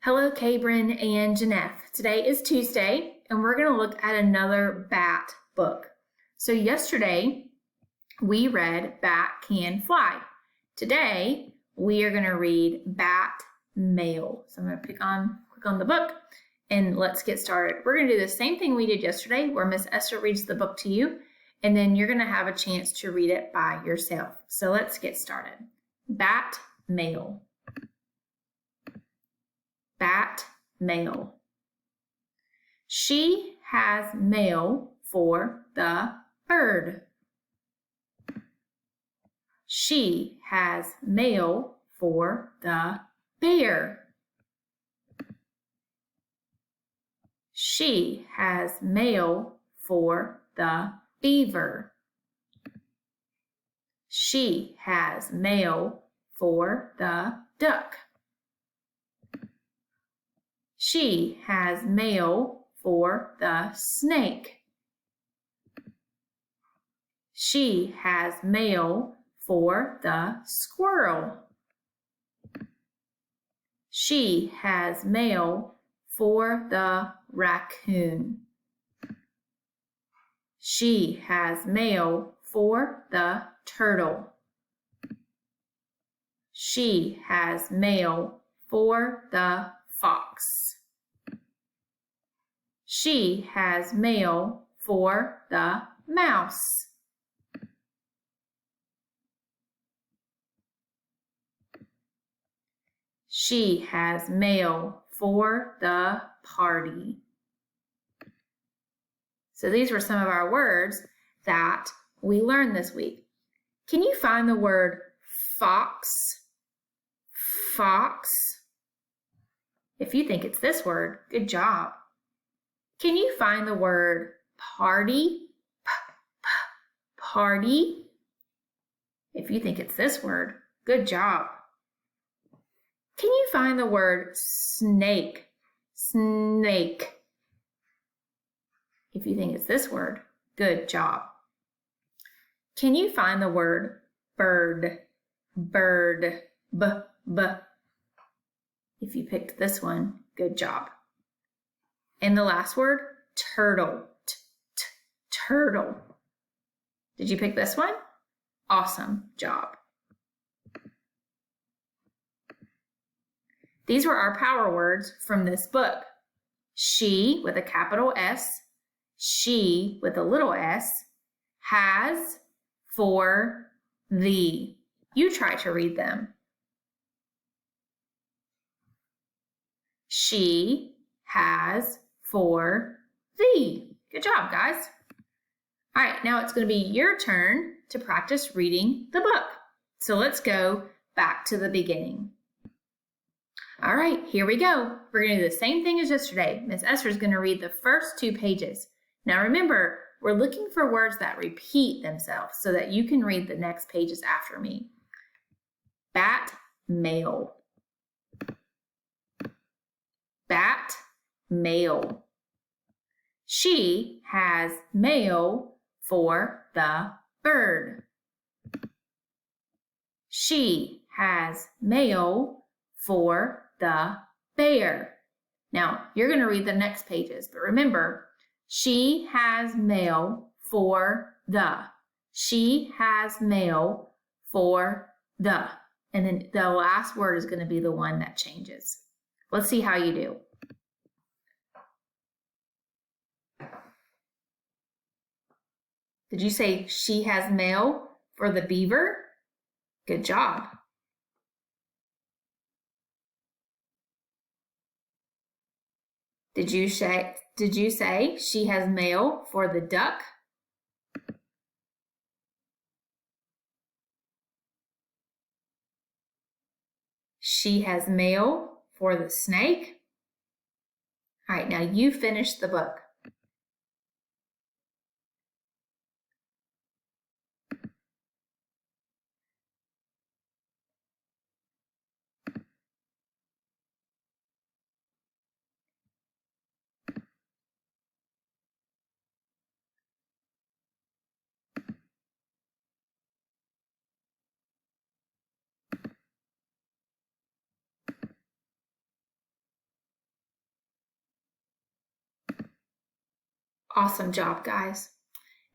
Hello, Cabrin and Janeth. Today is Tuesday, and we're going to look at another bat book. So yesterday, we read Bat Can Fly. Today, we are going to read Bat Mail. So I'm going to click on the book, and let's get started. We're going to do the same thing we did yesterday, where Miss Esther reads the book to you, and then you're going to have a chance to read it by yourself. So let's get started. Bat Mail. Bat mail. She has mail for the bird. She has mail for the bear. She has mail for the beaver. She has mail for the duck. She has mail for the snake. She has mail for the squirrel. She has mail for the raccoon. She has mail for the turtle. She has mail for the fox. She has mail for the mouse. She has mail for the party. So these were some of our words that we learned this week. Can you find the word fox? Fox? If you think it's this word, good job. Can you find the word party? Party? If you think it's this word, good job. Can you find the word snake? Snake. If you think it's this word, good job. Can you find the word bird? Bird. B. If you picked this one, good job. And the last word, turtle. Turtle. Did you pick this one? Awesome job. These were our power words from this book. She with a capital S, she with a little s, has, for, the. You try to read them. She has, for, the. Good job, guys. All right, now it's going to be your turn to practice reading the book. So let's go back to the beginning. All right, here we go. We're going to do the same thing as yesterday. Miss Esther is going to read the first 2 pages. Now remember, we're looking for words that repeat themselves so that you can read the next pages after me. Bat mail. Bat mail. She has mail for the bird. She has mail for the bear. Now, you're going to read the next pages, but remember, she has mail for the. She has mail for the. And then the last word is going to be the one that changes. Let's see how you do. Did you say she has mail for the beaver? Good job. Did you say she has mail for the duck? She has mail for the snake? All right, now you finish the book. Awesome job, guys.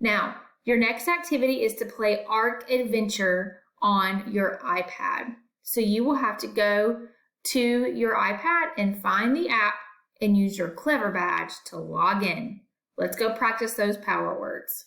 Now, your next activity is to play Arc Adventure on your iPad. So you will have to go to your iPad and find the app and use your Clever badge to log in. Let's go practice those power words.